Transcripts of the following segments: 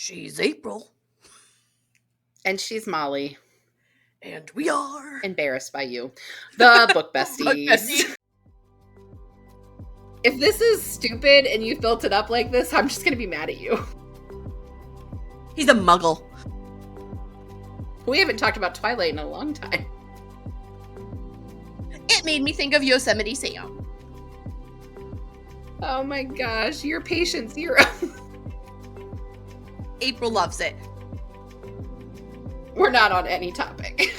She's April. And she's Molly. And we are embarrassed by you. The Book Besties. If this is stupid and you've built it up like this, I'm just going to be mad at you. He's a muggle. We haven't talked about Twilight in a long time. It made me think of Yosemite Sam. Oh my gosh, you're patient zero. April loves it. We're not on any topic.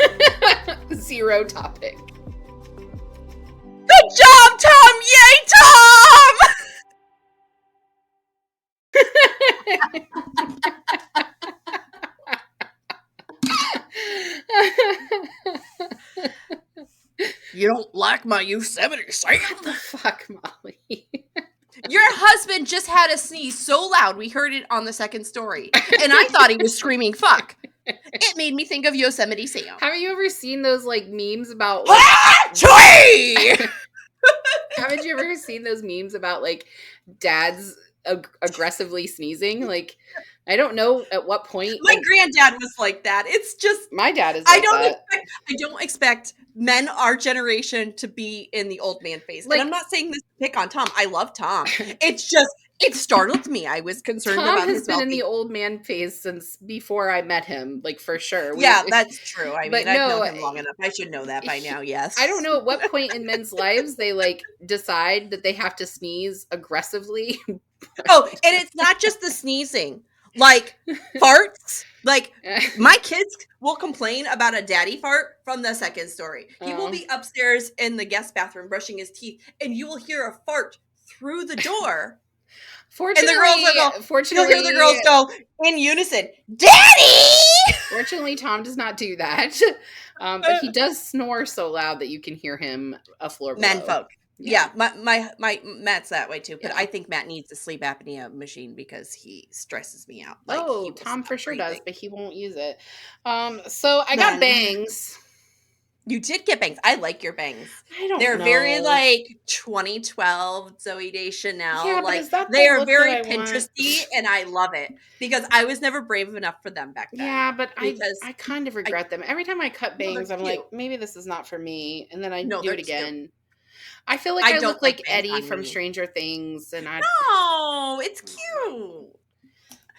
Zero topic. Good job, Tom! Yay, Tom! You don't like my Yosemite Sam? What the fuck, Molly? Your husband just had a sneeze so loud we heard it on the second story. And I thought he was screaming fuck. It made me think of Yosemite Sam. Haven't you ever seen those like memes about tree? Haven't you ever seen those memes about like dads aggressively sneezing? Like, I don't know at what point. My granddad was like that. It's just my dad is. Like I don't expect men our generation to be in the old man phase. Like, and I'm not saying this to pick on Tom. I love Tom. It's just it startled me. I was concerned Tom about his has been in the old man phase since before I met him, like for sure. Yeah, that's true. I mean, I've known him long enough. I should know that by now, yes. I don't know at what point in men's lives they like decide that they have to sneeze aggressively. Oh, and it's not just the sneezing. Like farts. Like my kids will complain about a daddy fart from the second story. He will be upstairs in the guest bathroom brushing his teeth, and you will hear a fart through the door. Fortunately, and the girls will go, you'll hear the girls go in unison, "Daddy!" Fortunately, Tom does not do that, but he does snore so loud that you can hear him a floor below. Menfolk. Yeah, my Matt's that way too, but I think Matt needs a sleep apnea machine because he stresses me out. Like, Tom for sure does, but he won't use it. So I got bangs. You did get bangs. I like your bangs. I don't know. They're very like 2012 Zoe Deschanel. Yeah, like is that they are very Pinteresty, and I love it because I was never brave enough for them back then. Yeah, but I kind of regret them. Every time I cut bangs, I'm like, maybe this is not for me, and then I do it again. Cute. I feel like I look like Eddie from Stranger Things, and No, it's cute.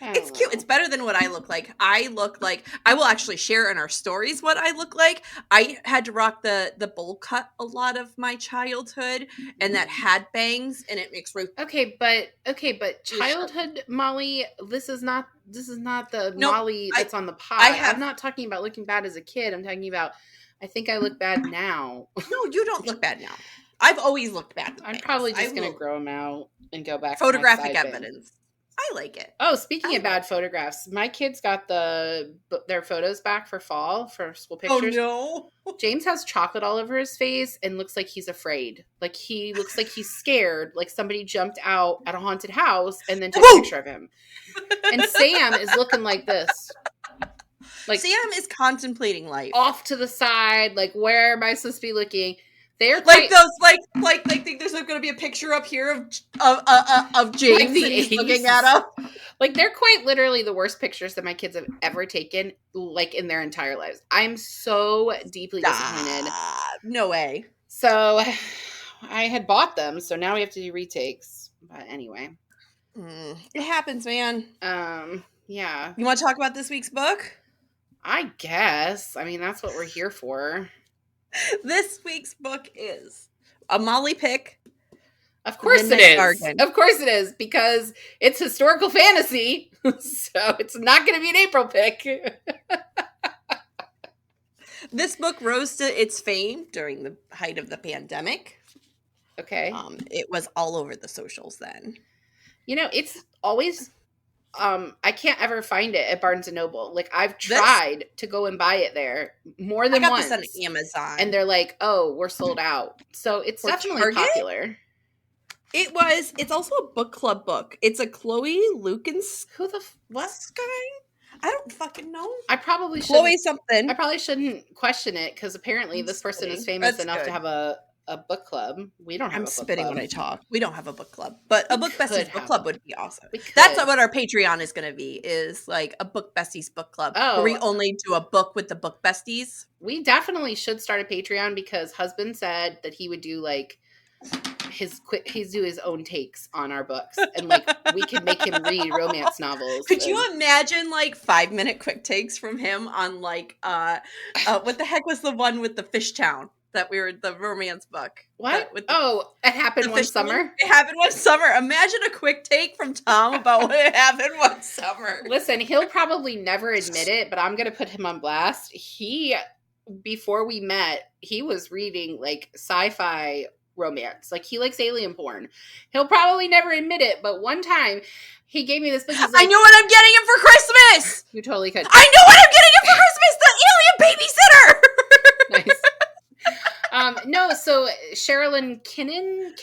It's cute. It's better than what I look like. I will actually share in our stories what I look like. I had to rock the bowl cut a lot of my childhood, and that had bangs, and it makes me okay. But childhood Molly, this is not the Molly that's on the pod. I'm not talking about looking bad as a kid. I'm talking about I think I look bad now. No, you don't look bad now. I've always looked bad. I'm probably just going to grow them out and go back photographic evidence. I like it. Oh, speaking of bad photographs, my kids got their photos back for fall for school pictures. Oh no. James has chocolate all over his face and looks like he's afraid. Like he looks like he's scared, like somebody jumped out at a haunted house and then took a picture of him. And Sam is looking like this. Like Sam is contemplating life. Off to the side, like where am I supposed to be looking? They're like those like there's going to be a picture up here of James like and he's looking at him. Like they're quite literally the worst pictures that my kids have ever taken, like in their entire lives. I'm so deeply disappointed. No way. So I had bought them, so now we have to do retakes. But anyway, it happens, man. Yeah. You want to talk about this week's book? I guess. I mean, that's what we're here for. This week's book is a Molly pick. Of course it is. Of course it is, because it's historical fantasy. So it's not going to be an April pick. This book rose to its fame during the height of the pandemic. Okay. It was all over the socials then. You know, it's always... I can't ever find it at Barnes and Noble. Like I've tried to go and buy it there more than once. I got this on Amazon, and they're like, "Oh, we're sold out." So it's definitely popular. It's also a book club book. It's a Chloe Lukens. Who the what guy? I don't fucking know. I probably Chloe something. I probably shouldn't question it because apparently this person is famous enough to have a a book club. We don't have I'm a book spitting club. when I talk. We don't have a book club, but a Book Besties book club would be awesome. That's what our Patreon is going to be, is like a Book Besties book club where we only do a book with the Book Besties. We definitely should start a Patreon, because husband said that he would do like he's do his own takes on our books, and like we could make him read romance novels. Could you imagine like 5-minute quick takes from him on like what the heck was the one with the Fish Town that we were, the romance book? What? It happened one summer. It happened one summer. Imagine a quick take from Tom about what happened one summer. Listen, he'll probably never admit it, but I'm gonna put him on blast. Before we met, he was reading like sci-fi romance. Like, he likes alien porn. He'll probably never admit it, but one time he gave me this book. He's like, I know what I'm getting him for Christmas. You totally could. I know what I'm getting him for Christmas. The alien babysitter. Nice. No, so Sherilyn Kenyon,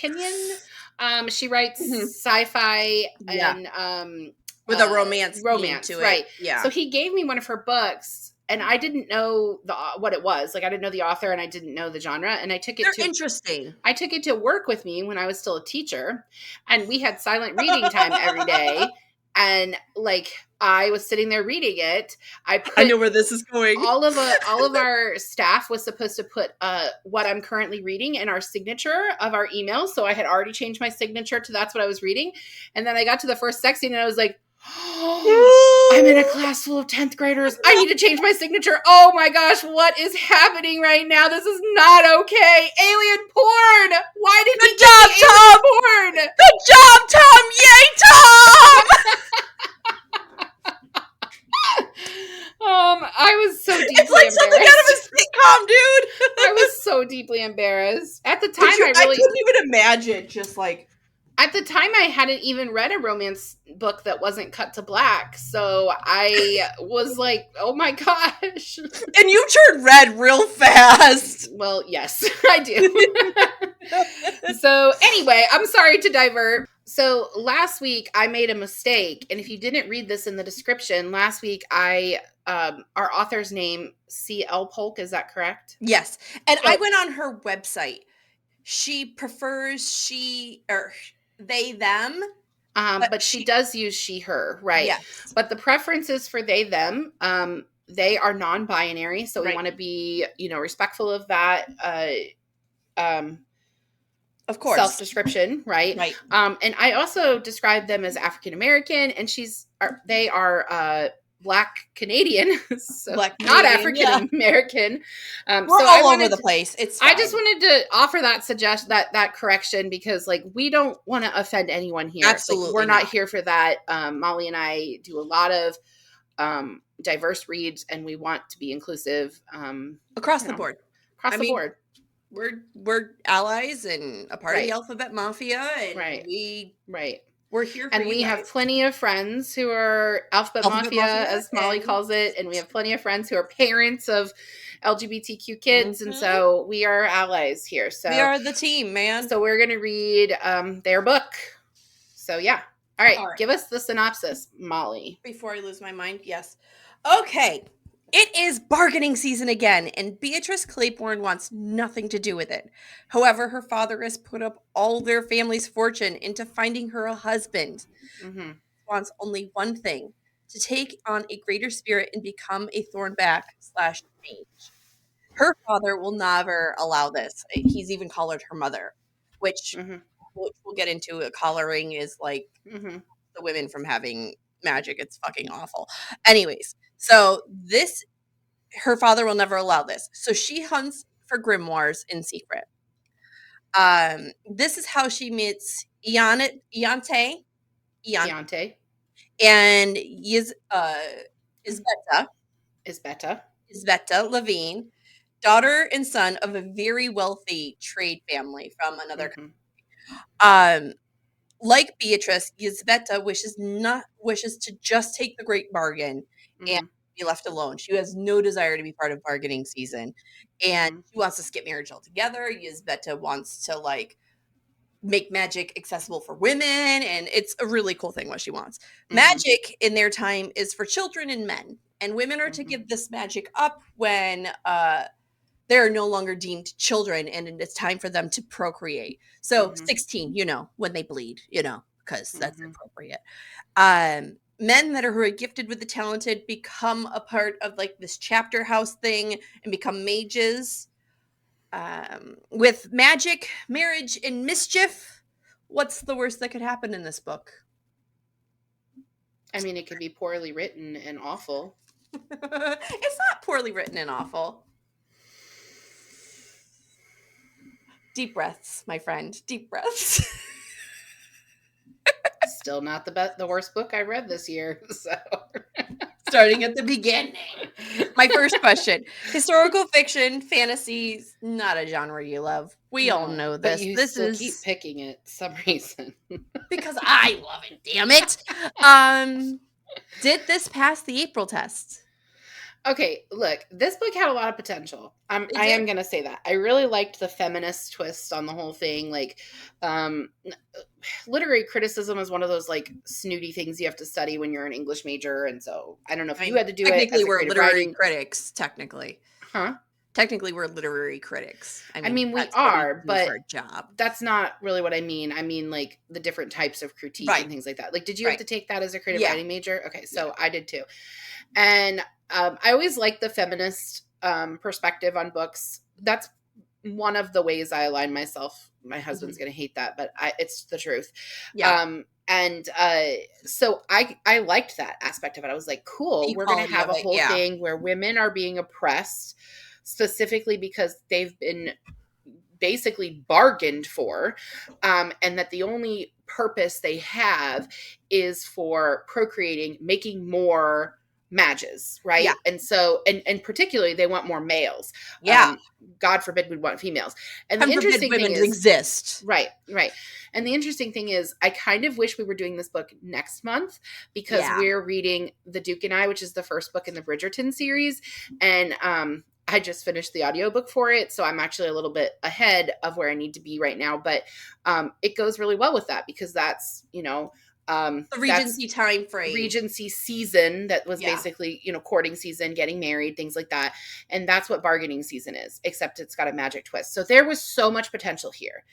she writes sci-fi and with a romance to it. Right. Yeah. So he gave me one of her books, and I didn't know what it was. Like, I didn't know the author, and I didn't know the genre. And I took it interesting. I took it to work with me when I was still a teacher, and we had silent reading time every day. And like, I was sitting there reading it. I know where this is going. All of our staff was supposed to put what I'm currently reading in our signature of our email. So I had already changed my signature to that's what I was reading. And then I got to the first section, and I was like, I'm in a class full of 10th graders. I need to change my signature. Oh my gosh, what is happening right now? This is not okay. Alien porn. Why did Good job, Tom? Porn? Good job, Tom. Yay, Tom. I was so deeply It's like something out of a sitcom, dude. I was so deeply embarrassed. At the time, I couldn't even imagine, just like, at the time, I hadn't even read a romance book that wasn't cut to black. So I was like, oh my gosh. And you turned red real fast. Well, yes, I do. So anyway, I'm sorry to divert. So last week I made a mistake. And if you didn't read this in the description, last week our author's name, C.L. Polk, is that correct? Yes. And I went on her website. She prefers they, them. But she does use she, her, right? Yes. But the preferences for they, them, they are non-binary. So we want to be, respectful of that. Of course. Self-description, right? Right. And I also describe them as African-American, and they are Black Canadian, so Black not Canadian, African-American. We're all over the place. It's fine. I just wanted to offer that correction, because like, we don't want to offend anyone here. Absolutely. Like, we're not here for that. Molly and I do a lot of diverse reads, and we want to be inclusive across the board. The board. We're allies and a part of the Alphabet Mafia, and we're here for and you we guys. have plenty of friends who are Alphabet Mafia, as Molly calls it, and we have plenty of friends who are parents of LGBTQ kids, and so we are allies here. So we are the team, man. So we're going to read their book. So yeah. All right. Give us the synopsis, Molly. Before I lose my mind, yes. Okay. It is bargaining season again, and Beatrice Claiborne wants nothing to do with it. However, her father has put up all their family's fortune into finding her a husband. Mm-hmm. Wants only one thing: to take on a greater spirit and become a Thornback/Mage. Her father will never allow this. He's even collared her mother, which we'll get into. A collaring is like the women from having magic. It's fucking awful. Anyways. So her father will never allow this. So she hunts for grimoires in secret. This is how she meets Iante and Isbeta Levine, daughter and son of a very wealthy trade family from another country. Like Beatrice, Isbeta wishes to just take the great bargain and be left alone. She has no desire to be part of bargaining season, and she wants to skip marriage altogether. Isbeta wants to like make magic accessible for women, and it's a really cool thing what she wants. Magic in their time is for children and men, and women are to give this magic up when they're no longer deemed children and it's time for them to procreate. So 16, when they bleed, because that's appropriate. Men that are who are gifted with the talented become a part of like this chapter house thing and become mages. With magic, marriage, and mischief, what's the worst that could happen in this book? I mean, it could be poorly written and awful. It's not poorly written and awful. Deep breaths, my friend. Deep breaths. Still not the worst book I read this year. So, starting at the beginning. My first question: historical fiction, fantasy, not a genre you love. We all know this. But you this still is keep picking it for some reason. because I love it. Damn it! Did this pass the April test? Okay, look, this book had a lot of potential. I am going to say that. I really liked the feminist twist on the whole thing. Like, literary criticism is one of those like snooty things you have to study when you're an English major. And so I don't know if you had to do it. Technically, we're literary critics, technically. Huh? Technically, we're literary critics. I mean we are, but for a job. That's not really what I mean. I mean, like, the different types of critique and things like that. Like, did you have to take that as a creative writing major? Okay, so I did too. And I always like the feminist perspective on books. That's one of the ways I align myself. My husband's going to hate that, but it's the truth. Yeah. So I liked that aspect of it. I was like, cool, we're going to have a whole thing where women are being oppressed specifically because they've been basically bargained for, and that the only purpose they have is for procreating, making more matches, right? Yeah. And so, and particularly they want more males. Yeah. God forbid we'd want females. And the interesting thing is exist. Right. And the interesting thing is I kind of wish we were doing this book next month because we're reading The Duke and I, which is the first book in the Bridgerton series. And I just finished the audiobook for it, so I'm actually a little bit ahead of where I need to be right now. But it goes really well with that because that's, the Regency time frame. Regency season that was basically, courting season, getting married, things like that. And that's what bargaining season is, except it's got a magic twist. So there was so much potential here.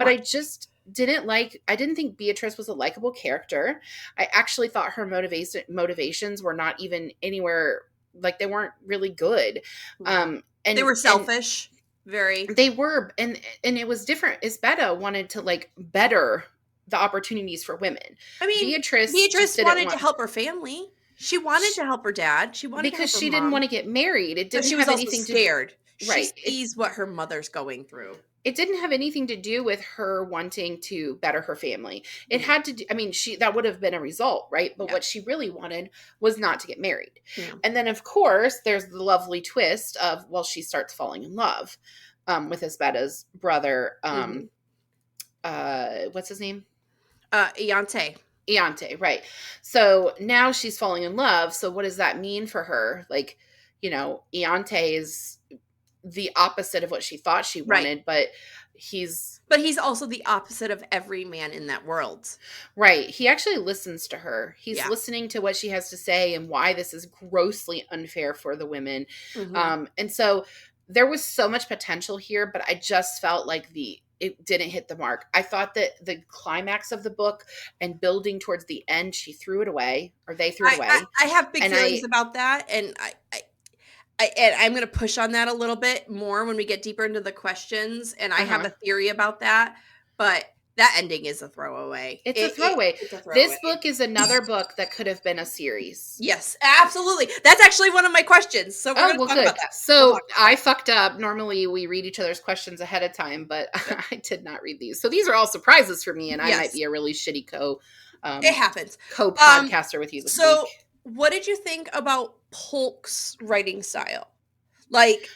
I just I didn't think Beatrice was a likable character. I actually thought her motivations were not even anywhere, like they weren't really good. And they were selfish. They were. And it was different. Isbeta wanted to like better the opportunities for women. I mean, Beatrice wanted to help her family. She wanted to help her dad. She wanted because to help she didn't want to get married. It didn't she was have also anything scared. Right. She sees what her mother's going through. It didn't have anything to do with her wanting to better her family. It had to do, I mean, that would have been a result, right? But what she really wanted was not to get married. Yeah. And then, of course, there's the lovely twist of, well, she starts falling in love with Isbeta's brother. What's his name? Iante, right. So now she's falling in love. So what does that mean for her? Like, Iante is the opposite of what she thought she wanted, but he's also the opposite of every man in that world. Right. He actually listens to her. He's listening to what she has to say and why this is grossly unfair for the women. And so there was so much potential here, but I just felt like it didn't hit the mark. I thought that the climax of the book and building towards the end, she threw it away, or they threw it away. I have big feelings about that, and I'm going to push on that a little bit more when we get deeper into the questions, and I have a theory about that, but that ending is a throwaway. It's a throwaway. This book is another book that could have been a series. Yes, absolutely. That's actually one of my questions. So we're going to talk about that. So I fucked up. Normally we read each other's questions ahead of time, but I did not read these. So these are all surprises for me, and I might be a really shitty it happens. Co-podcaster with you this week. What did you think about Polk's writing style? Like,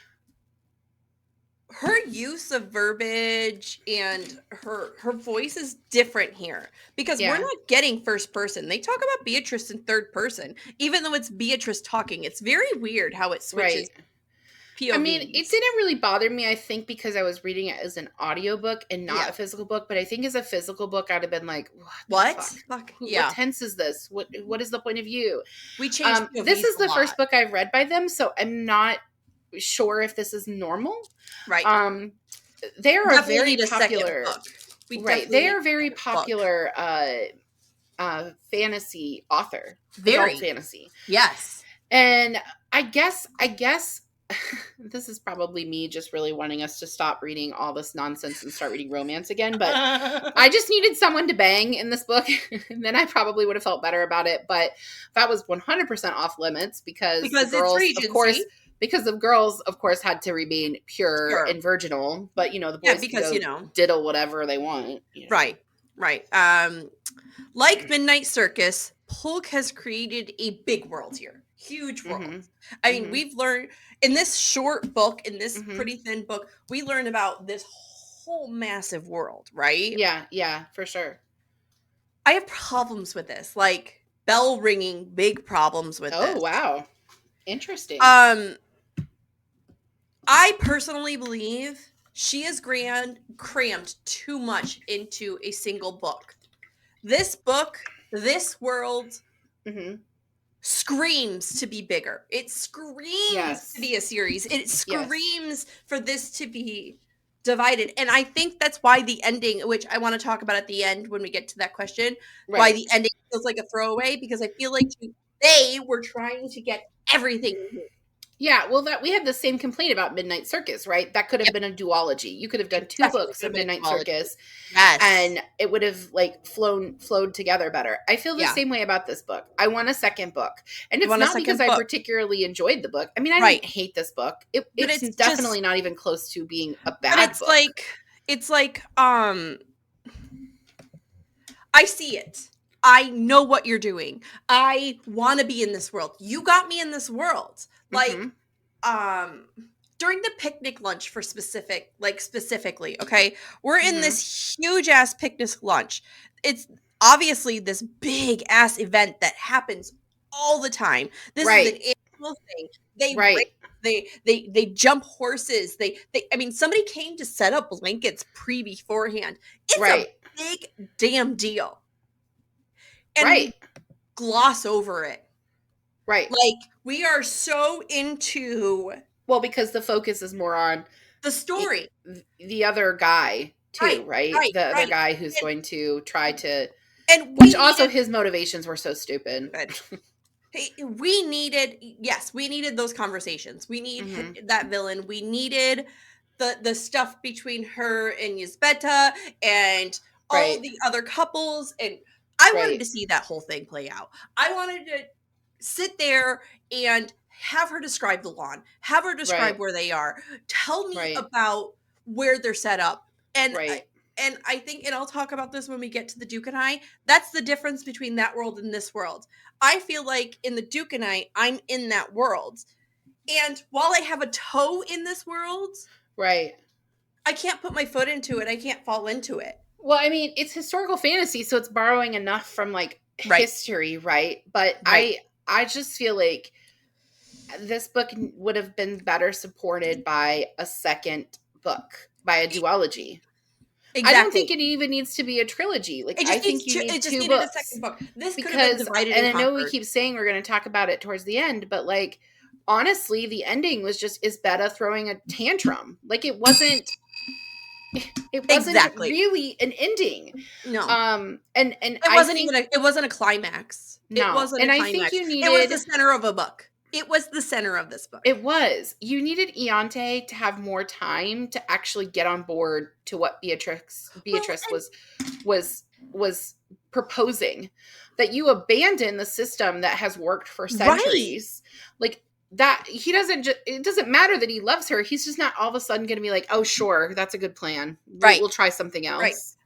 her use of verbiage and her voice is different here because we're not getting first person. They talk about Beatrice in third person, even though it's Beatrice talking. It's very weird how it switches. POVs. I mean, it didn't really bother me, I think, because I was reading it as an audiobook and not a physical book. But I think as a physical book, I'd have been like, what? Fuck? What tense is this? What is the point of view? We changed. This is the first book I've read by them, so I'm not sure if this is normal. Right. They are a Definitely very need a second popular, book. We right? definitely They need are a very second book. popular fantasy author, Very. adult fantasy. Yes. And I guess this is probably me just really wanting us to stop reading all this nonsense and start reading romance again. But I just needed someone to bang in this book, and then I probably would have felt better about it. But that was 100% off limits because the girls, it's Regency. of course, because the girls, of course, had to remain pure and virginal. But the boys because can go diddle whatever they want. Right. Like Midnight Circus, Polk has created a big world here. Huge world. Mm-hmm. I mean, we've learned in this short book, in this pretty thin book, we learn about this whole massive world, right? Yeah, for sure. I have problems with this, like bell ringing, big problems with this. Oh, wow. Interesting. I personally believe she has crammed too much into a single book. This book, this world, screams to be bigger. It screams to be a series. It screams for this to be divided. And I think that's why the ending, which I want to talk about at the end when we get to that question, why the ending feels like a throwaway, because I feel like they were trying to get everything in here. Yeah, well, that we had the same complaint about Midnight Circus, right? That could have been a duology. You could have done two books of Midnight Circus, and it would have flowed together better. I feel the same way about this book. I want a second book, and it's not because I particularly enjoyed the book. I mean, I didn't hate this book. It's definitely not even close to being a bad book. It's like I see it. I know what you're doing. I want to be in this world. You got me in this world. Like, during the picnic lunch for specifically, okay? We're in this huge ass picnic lunch. It's obviously this big ass event that happens all the time. This is an annual thing. They jump horses. They I mean, somebody came to set up blankets beforehand. It's a big damn deal. And we gloss over it. Right. Like, we are so into... Well, because the focus is more on... the story. The other guy, too, right? The other guy who's going to try to... And which also his motivations were so stupid. We needed those conversations. We need that villain. We needed the stuff between her and Yzbeta and all the other couples. And I wanted to see that whole thing play out. I wanted to sit there and have her describe the lawn, have her describe where they are, tell me about where they're set up. And I think, and I'll talk about this when we get to the Duke and I, that's the difference between that world and this world. I feel like in the Duke and I, I'm in that world. And while I have a toe in this world, I can't put my foot into it. I can't fall into it. Well, I mean, it's historical fantasy, so it's borrowing enough from history, right? But I just feel like this book would have been better supported by a second book, by a duology. Exactly. I don't think it even needs to be a trilogy. I think you need two books. A second book. This could have been divided and conquered. I know we keep saying we're going to talk about it towards the end, but honestly, the ending was just Yzbeta throwing a tantrum. It wasn't. It wasn't really an ending. No. And it wasn't a climax. No. It wasn't and a climax. I think you needed... It was the center of a book. It was the center of this book. It was. You needed Iante to have more time to actually get on board to what Beatrice was proposing. That you abandon the system that has worked for centuries. That he doesn't it doesn't matter that he loves her. He's just not all of a sudden going to be like, oh, sure, that's a good plan. We'll try something else.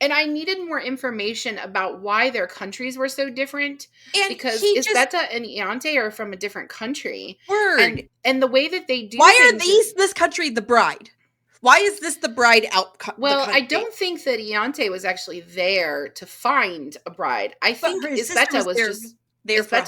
And I needed more information about why their countries were so different. Because Yzbeta and Iante are from a different country. And the way that they do why are this country the bride? Why is this the bride outcome? Well, I don't think that Iante was actually there to find a bride. I think Yzbeta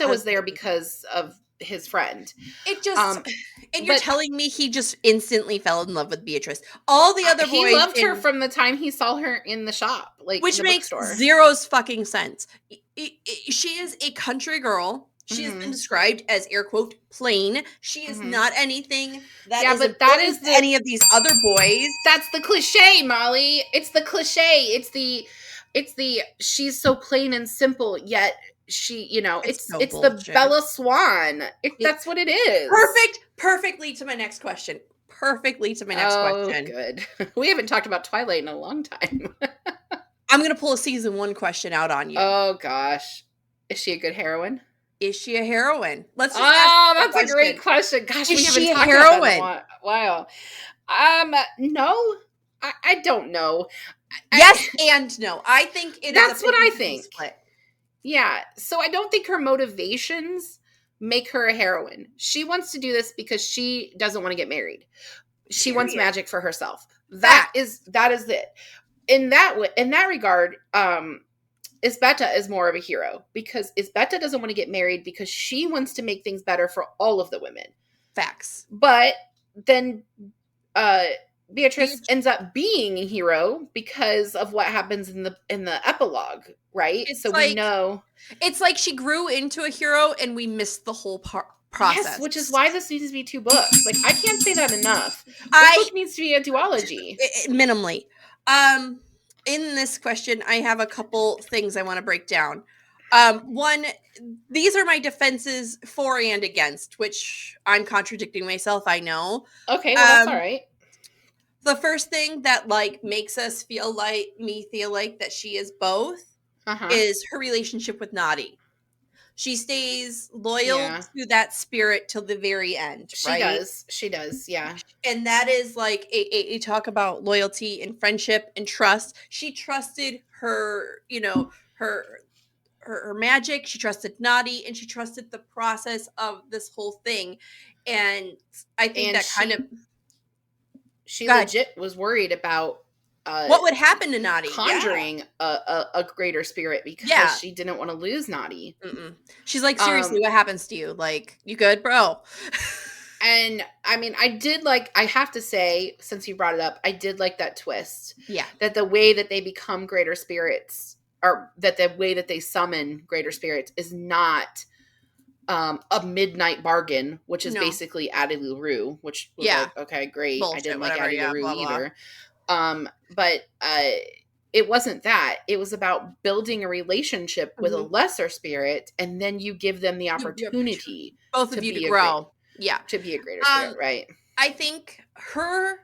was there because of his friend. It just... and you're telling me he just instantly fell in love with Beatrice. All the other boys... He loved her from the time he saw her in the shop, which in the makes bookstore. zero fucking sense. She is a country girl She has been described as, air quote, plain. She is not anything that is important to any of these other boys. That's the cliche, Molly. It's the cliche. It's the she's so plain and simple, yet she, it's the Bella Swan. That's what it is. Perfectly to my next question. Oh, good. We haven't talked about Twilight in a long time. I'm going to pull a season 1 question out on you. Oh, gosh. Is she a good heroine? Is she a heroine? Let's just ask that's a great question. Gosh, we haven't talked about that in a while. No. I don't know. Yes and no. I think that's what I think. Split. Yeah. So I don't think her motivations make her a heroine. She wants to do this because she doesn't want to get married. She wants magic for herself. That is it. In that regard, Isbeta is more of a hero because Isbeta doesn't want to get married because she wants to make things better for all of the women. Facts. But then Beatrice ends up being a hero because of what happens in the epilogue, right? We know it's like she grew into a hero and we missed the whole process. Yes, which is why this needs to be 2 books. Like, I can't say that enough. This book needs to be a duology. Minimally. In this question, I have a couple things I want to break down. One, these are my defenses for and against, which I'm contradicting myself, I know. Okay, well, that's all right. The first thing that, makes us feel like that she is both is her relationship with Nadi. She stays loyal to that spirit till the very end, right? She does, yeah. And that is a talk about loyalty and friendship and trust. She trusted her, her magic. She trusted Nadi, and she trusted the process of this whole thing. And I think she legit was worried about what would happen to Nadi conjuring a greater spirit because she didn't want to lose Nadi. She's like, seriously, what happens to you? Like, you good, bro? And I mean, I have to say, since you brought it up, I did like that twist. Yeah. That the way that they become greater spirits, or that the way that they summon greater spirits is not a midnight bargain, which is basically Addie LaRue, which was okay, great. Bullshit, I didn't like Addie LaRue blah, either. But it wasn't that. It was about building a relationship with a lesser spirit, and then you give them the opportunity both of you to grow. To be a greater spirit, right? I think her,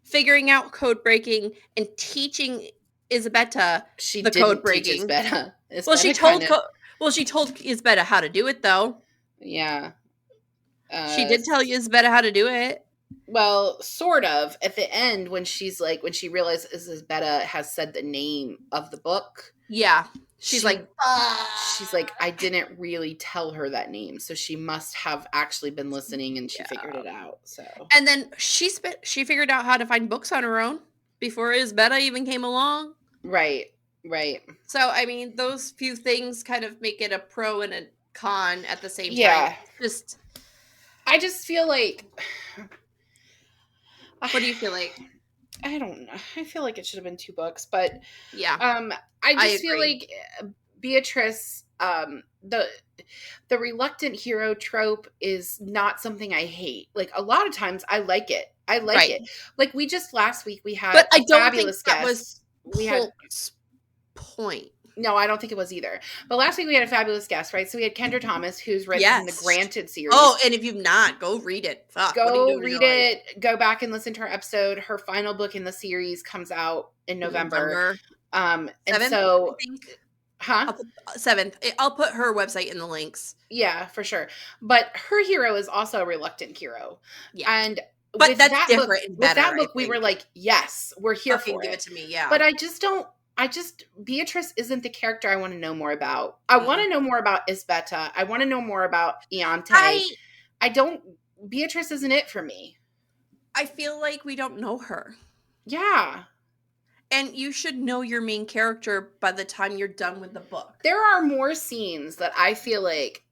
figuring out code breaking and teaching Isabetta the code breaking. She told Isabetta how to do it, though. Yeah. She did tell Isabetta how to do it. Well, sort of. At the end, when she realizes Isabetta has said the name of the book. Yeah. She's like, I didn't really tell her that name, so she must have actually been listening, and she figured it out. So, and then she figured out how to find books on her own before Isabetta even came along. Right. So, I mean, those few things kind of make it a pro and a con at the same time. I just feel like. What do you feel like? I don't know. I feel like it should have been 2 books, but yeah. I feel like Beatrice, the reluctant hero trope is not something I hate. Like, a lot of times I like it. It. Like, last week we had but I don't fabulous think that guest. Was Polk's point. No, I don't think it was either. But last week we had a fabulous guest, right? So we had Kendra Thomas, who's written the Granted series. Oh, and if you've not, go read it. Fuck, go read it. Go back and listen to her episode. Her final book in the series comes out in November. And 7th, so, 7th. I'll put her website in the links. Yeah, for sure. But her hero is also a reluctant hero. Yeah. And but that's different and better. With that book, we were like, yes, we're here for it. Give it to me, yeah. But Beatrice isn't the character I want to know more about. I want to know more about Isbetta. I want to know more about Iante. Beatrice isn't it for me. I feel like we don't know her. Yeah. And you should know your main character by the time you're done with the book. There are more scenes that I feel like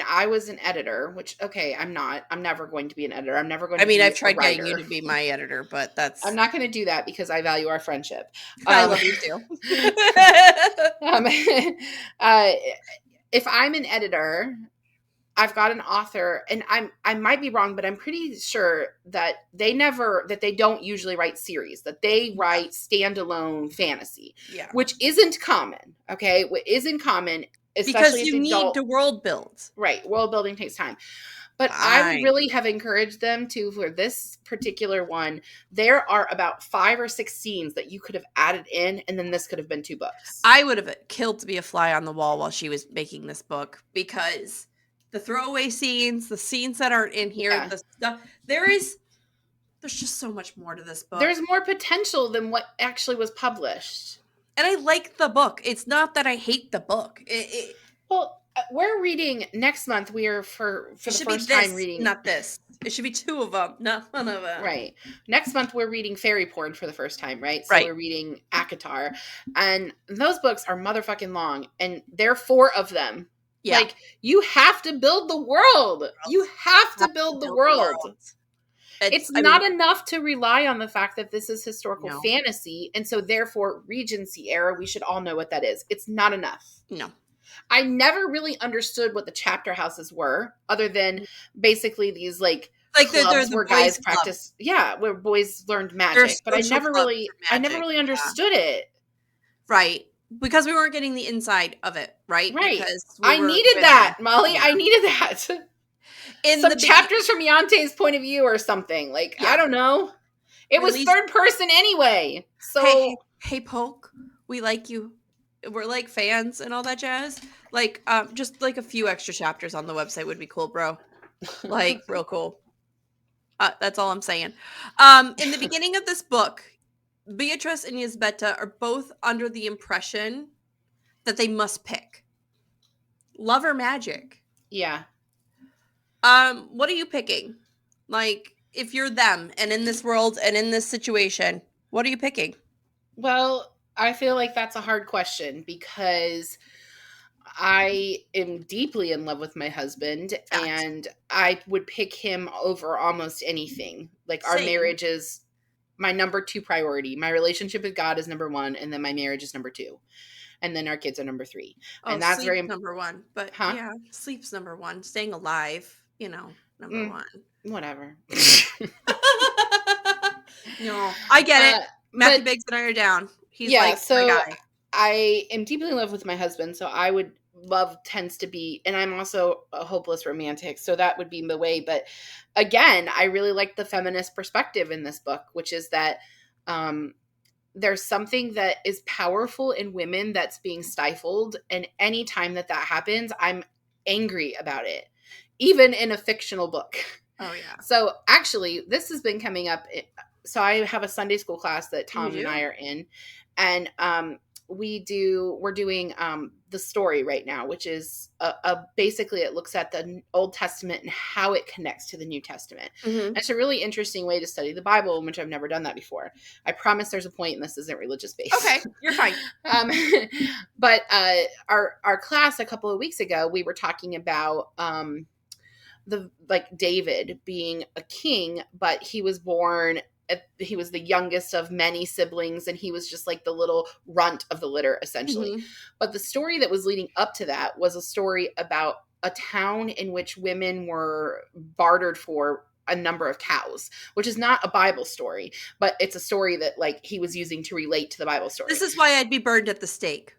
I was an editor, which, okay, I'm not. I'm never going to be an editor. I'm never going to be I've tried getting you to be my editor, but that's... I'm not going to do that because I value our friendship. I love you too. if I'm an editor, I've got an author, and I might be wrong, but I'm pretty sure that they don't usually write series, that they write standalone fantasy, which isn't common. Okay, what isn't common, especially because you need to world build. Right, world building takes time. But I would really have encouraged them to, for this particular one, there are about 5 or 6 scenes that you could have added in, and then this could have been 2 books. I would have killed to be a fly on the wall while she was making this book, because the throwaway scenes, the scenes that aren't in here, the stuff, there's just so much more to this book. There's more potential than what actually was published. And I like the book. It's not that I hate the book. Well, we're reading next month. We are for the first time reading. Not this. It should be 2 of them, not one of them. Right. Next month we're reading Fairy Porn for the first time, right? So we're reading ACOTAR. And those books are motherfucking long. And there are 4 of them. Yeah. Like, you have to build the world. You have to build the world. It's not enough to rely on the fact that this is historical fantasy. And so therefore, Regency era, we should all know what that is. It's not enough. No. I never really understood what the chapter houses were, other than basically these like clubs where guys practice. Yeah, where boys learned magic. But I never really understood it. Right. Because we weren't getting the inside of it, right? Right. Because I needed that, Molly. I needed that. Some chapters from Yante's point of view or something. Like, I don't know. It was third person anyway. So hey, Polk, we like you. We're like fans and all that jazz. Like, just like a few extra chapters on the website would be cool, bro. Like, real cool. That's all I'm saying. In the beginning of this book, Beatrice and Yzbeta are both under the impression that they must pick love or magic. Yeah. What are you picking? Like, if you're them and in this world and in this situation, what are you picking? Well, I feel like that's a hard question because I am deeply in love with my husband and I would pick him over almost anything. Like, our marriage is my number 2 priority. My relationship with God is number 1, and then my marriage is number 2. And then our kids are number 3. And that's very number 1. But yeah, sleep's number 1. Staying alive, number 1. Whatever. No, I get it. Matthew Biggs and I are down. He's my guy. I am deeply in love with my husband, so I would love tends to be, and I'm also a hopeless romantic, so that would be the way. But again, I really like the feminist perspective in this book, which is that there's something that is powerful in women that's being stifled, and anytime that happens, I'm angry about it, even in a fictional book. Oh yeah. So actually, this has been coming up. So I have a Sunday school class that Tom and I are in, and we're doing the story right now, which is basically it looks at the Old Testament and how it connects to the New Testament. Mm-hmm. It's a really interesting way to study the Bible, which I've never done that before. I promise there's a point, and this isn't religious based. Okay, you're fine. But our class a couple of weeks ago, we were talking about David being a king, but he was born. He was the youngest of many siblings, and he was just like the little runt of the litter, essentially. Mm-hmm. But the story that was leading up to that was a story about a town in which women were bartered for a number of cows, which is not a Bible story, but it's a story that he was using to relate to the Bible story. This is why I'd be burned at the stake.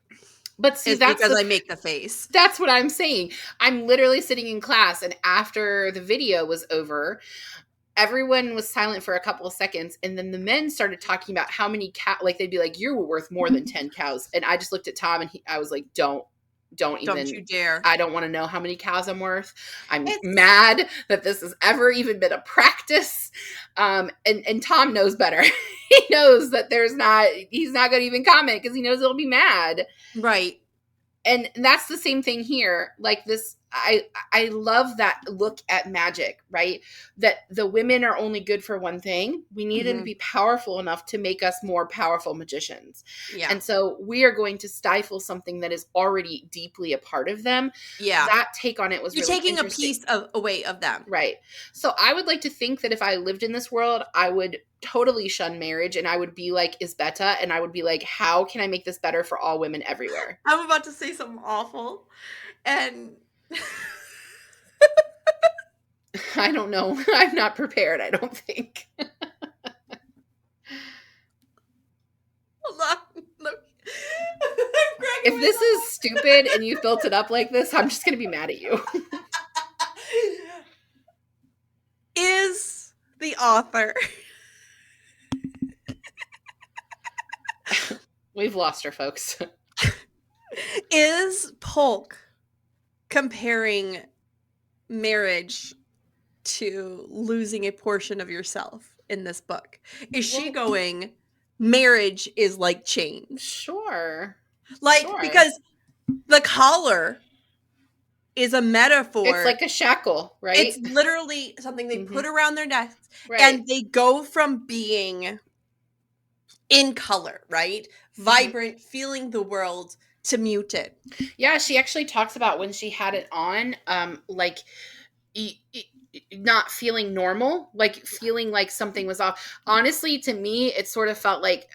But see, that's because I make the face. That's what I'm saying. I'm literally sitting in class, and after the video was over, everyone was silent for a couple of seconds, and then the men started talking about how many cows, they'd be like, "You're worth more than 10 cows." And I just looked at Tom, and I was like, Don't you dare. I don't want to know how many cows I'm worth. I'm mad that this has ever even been a practice. And Tom knows better. He knows that he's not going to even comment because he knows he'll be mad. Right. And that's the same thing here. Like this, I love that look at magic, right? That the women are only good for one thing. We need them to be powerful enough to make us more powerful magicians. Yeah. And so we are going to stifle something that is already deeply a part of them. Yeah. That take on it was You're really taking a piece away of them. Right. So I would like to think that if I lived in this world, I would totally shun marriage, and I would be like Yzbeta, and I would be like, how can I make this better for all women everywhere? I'm about to say something awful. And I don't know. I'm not prepared, I don't think. hold on. Look. If this is stupid and you've built it up like this, I'm just going to be mad at you. Is the author. We've lost her, folks. Is Polk comparing marriage to losing a portion of yourself in this book? Is she going, marriage is like change? Sure. Like, Sure. because the collar is a metaphor. It's like a shackle, right? It's literally something they put around their necks. Right. And they go from being in color, right? Vibrant, feeling the world, to muted. Yeah, she actually talks about when she had it on, like not feeling normal, like feeling like something was off. Honestly, to me, it sort of felt like,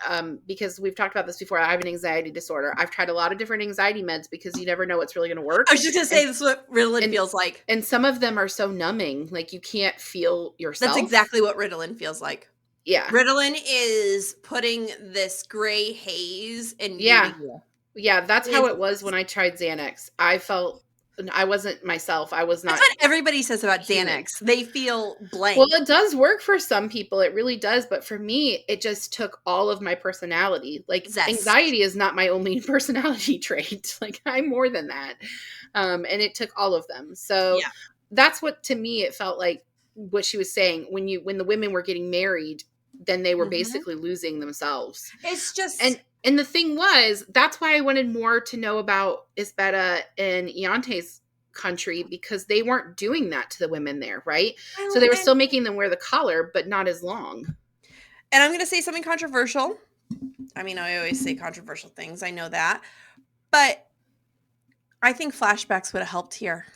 because we've talked about this before, I have an anxiety disorder. I've tried a lot of different anxiety meds because you never know what's really going to work. I was just going to say, this is what Ritalin feels like. And some of them are so numbing, like you can't feel yourself. That's exactly what Ritalin feels like. Yeah. Ritalin is putting this gray haze and yeah, that's how it was when I tried Xanax. I felt I wasn't myself. I was not. That's what everybody says about Xanax. They feel blank. Well, it does work for some people. It really does. But for me, it just took all of my personality. Like anxiety is not my only personality trait. Like I'm more than that. And it took all of them. So that's what, to me, it felt like what she was saying. When the women were getting married, then they were basically losing themselves. It's just... And the thing was, that's why I wanted more to know about Isbeta and Iante's country, because they weren't doing that to the women there, right? So they were still making them wear the collar, but not as long. And I'm going to say something controversial. I mean, I always say controversial things. I know that. But I think flashbacks would have helped here.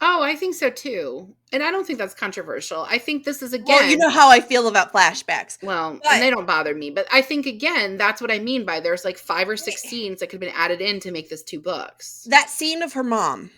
Oh, I think so too. And I don't think that's controversial. I think this is, again... Well, you know how I feel about flashbacks. Well, and they don't bother me. But I think, again, that's what I mean by there's like 5 or 6 scenes that could have been added in to make this 2 books. That scene of her mom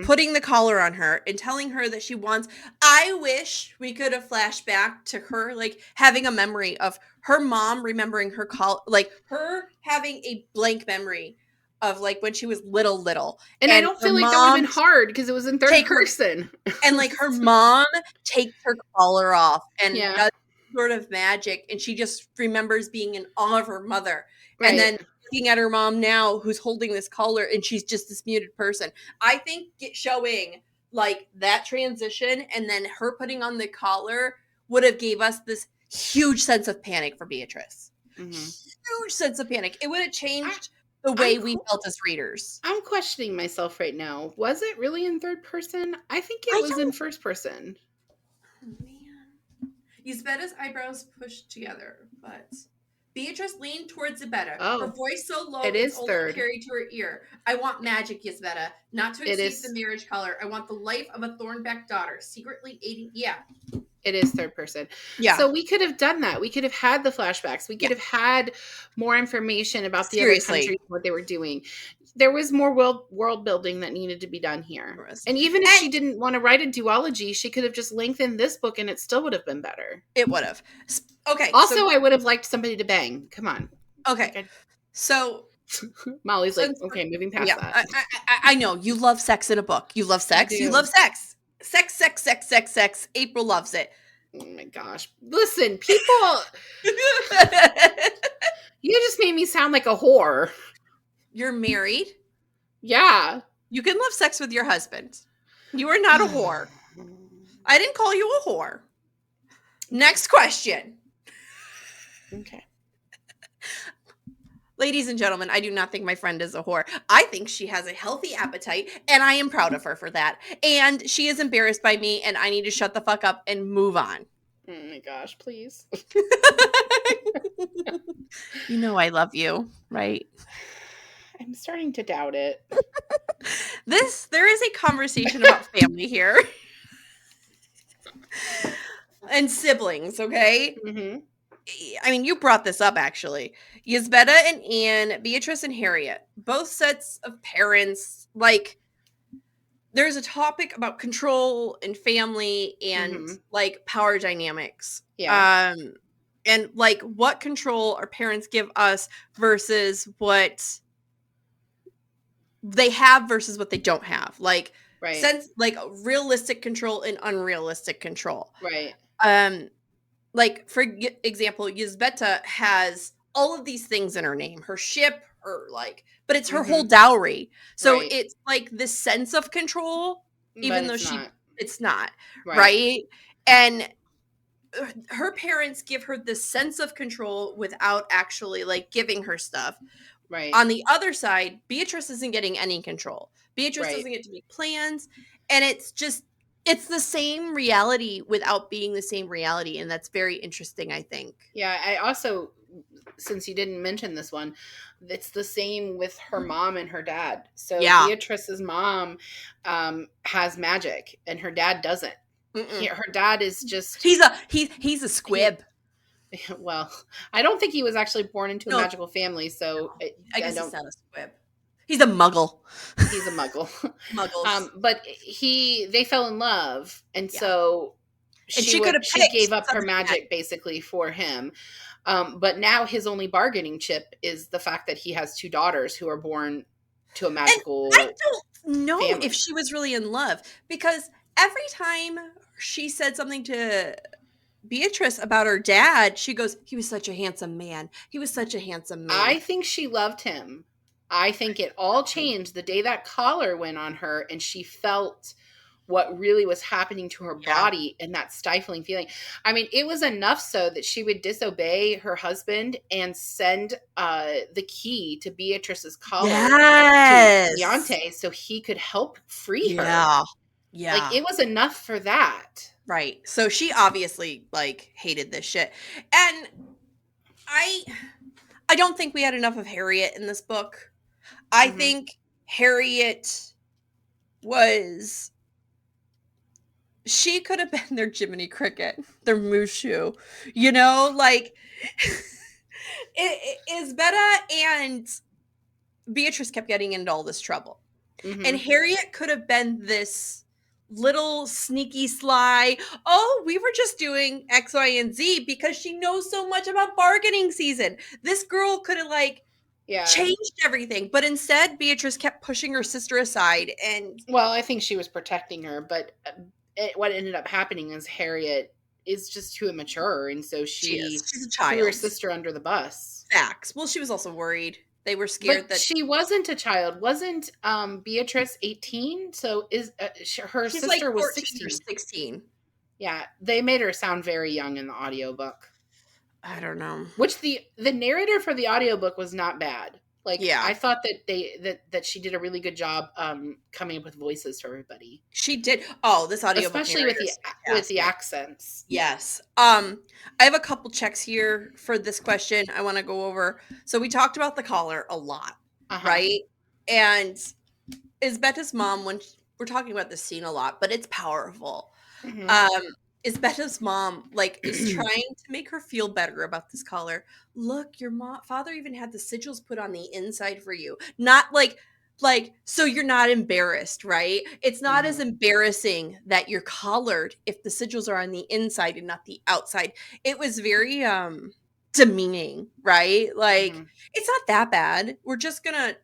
putting the collar on her and telling her that she wants... I wish we could have flashed back to her, like, having a memory of her mom remembering her like, her having a blank memory of like when she was little. And I don't feel like that would have been hard because it was in third person. And like her mom takes her collar off and does sort of magic, and she just remembers being in awe of her mother. Right. And then looking at her mom now who's holding this collar and she's just this muted person. I think showing like that transition and then her putting on the collar would have gave us this huge sense of panic for Beatrice. Huge sense of panic. It would have changed the way we felt as readers. I'm questioning myself right now. Was it really in third person? I think it was in first person. Oh, man. Isbeta's eyebrows pushed together, but Beatrice leaned towards Isbeta. Oh, her voice so low it is third. Carried to her ear. I want magic, Isbeta, not to exceed the marriage collar. I want the life of a Thornbeck daughter, secretly aiding... Yeah. It is third person. Yeah. So we could have done that. We could have had the flashbacks. We could have had more information about the other countries, what they were doing. There was more world building that needed to be done here. And even if she didn't want to write a duology, she could have just lengthened this book and it still would have been better. It would have. Okay. Also, I would have liked somebody to bang. Come on. Okay. So... Molly's like, okay, moving past that. I know. You love sex in a book. You love sex. You love sex. Sex. April loves it. Oh my gosh. Listen, people. You just made me sound like a whore. You're married? Yeah. You can love sex with your husband. You are not a whore. I didn't call you a whore. Next question. Okay. Ladies and gentlemen, I do not think my friend is a whore. I think she has a healthy appetite, and I am proud of her for that. And she is embarrassed by me, and I need to shut the fuck up and move on. Oh my gosh, please. You know I love you, right? I'm starting to doubt it. There is a conversation about family here. And siblings, okay? Mm-hmm. I mean, you brought this up, actually. Isbeta and Anne, Beatrice and Harriet, both sets of parents, like, there's a topic about control and family and Mhm. like power dynamics. Yeah. And like what control our parents give us versus what they have versus what they don't have. Like Right. sense like realistic control and unrealistic control. Right. Um like for example, Yzbeta has all of these things in her name, her ship, her like, but it's her whole Mhm. dowry. So Right. it's like this sense of control, But even though it's not. it's not Right. right. And her parents give her this sense of control without actually like giving her stuff. Right. On the other side, Beatrice isn't getting any control. Beatrice Right. doesn't get to make plans, and it's the same reality without being the same reality, and that's very interesting, I think. Yeah, I also, since you didn't mention this one, it's the same with her mom and her dad. So Yeah. Beatrice's mom has magic, and her dad doesn't. Mm-mm. Her dad is just He's a he. squib. Well, I don't think he was actually born into a No, magical family, so I I guess he's don't. not a squib. He's a muggle. He's a muggle. Muggles. But they fell in love, and Yeah. so And she could have she picked gave up her somebody that magic basically for him. But now his only bargaining chip is the fact that he has two daughters who are born to a and I magical don't know if family. she was really in love because every time she said something to Beatrice about her dad, she goes, "He was such a handsome man. He was such a handsome man." I think she loved him. I think it all changed the day that collar went on her and she felt what really was happening to her Yeah. body and that stifling feeling. I mean, it was enough so that she would disobey her husband and send the key to Beatrice's collar to Yes. Leonte so he could help free her. Yeah. Like, Yeah. it was enough for that. Right. So she obviously like hated this shit. And I I don't think we had enough of Harriet in this book. I Hmm. think Harriet was she could have been their Jiminy Cricket, their Mushu. You know, like Isbetta and Beatrice kept getting into all this trouble. And Hmm. Harriet could have been this little sneaky sly, oh, we were just doing X, Y, and Z because she knows so much about bargaining season. This girl could have like Yeah. changed everything. But instead, Beatrice kept pushing her sister aside and Well, I think she was protecting her, but what ended up happening is Harriet is just too immature, and so she is. she She's a threw her child. sister under the bus. Facts. Well, she was also worried. They were scared But that she wasn't a child, wasn't Beatrice 18? So is her she's like sister was 14 or 16? 16. Yeah, they made her sound very young in the audiobook. I don't know. Which the narrator for the audiobook was not bad. Like, Yeah, I thought that that she did a really good job coming up with voices for everybody, she did. Oh, this audiobook especially narrator is with the fantastic. accents. Yes. I have a couple checks here for this question I want to go over. So we talked about the collar a lot, Uh-huh. right? And Isbetta's mom, we're talking about this scene a lot, but it's powerful. Mhm. Um, Isbetta's mom like is trying to make her feel better about this collar. Look, your father even had the sigils put on the inside for you. Not like so you're not embarrassed, right? It's not as Mhm. embarrassing that you're collared if the sigils are on the inside and not the outside. It was very demeaning, right? Like Mhm. it's not that bad. We're just gonna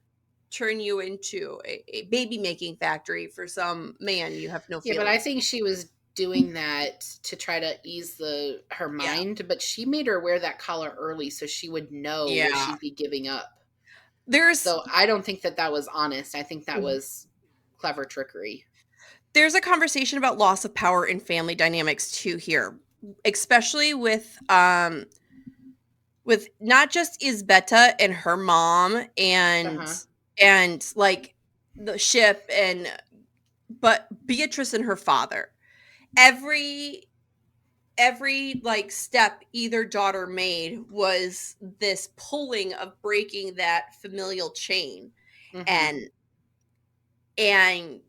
turn you into a baby making factory for some man you have no Yeah, but I feelings. think she was doing that to try to ease the her Yeah. mind, but she made her wear that collar early so she would know what Yeah. she'd be giving up. There's So I don't think that that was honest. I think that was clever trickery. there's a conversation about loss of power in family dynamics too here, especially with not just Isbetta and her mom Uh-huh. and like the ship and but Beatrice and her father. Every every like step either daughter made was this pulling of breaking that familial chain Mhm. and and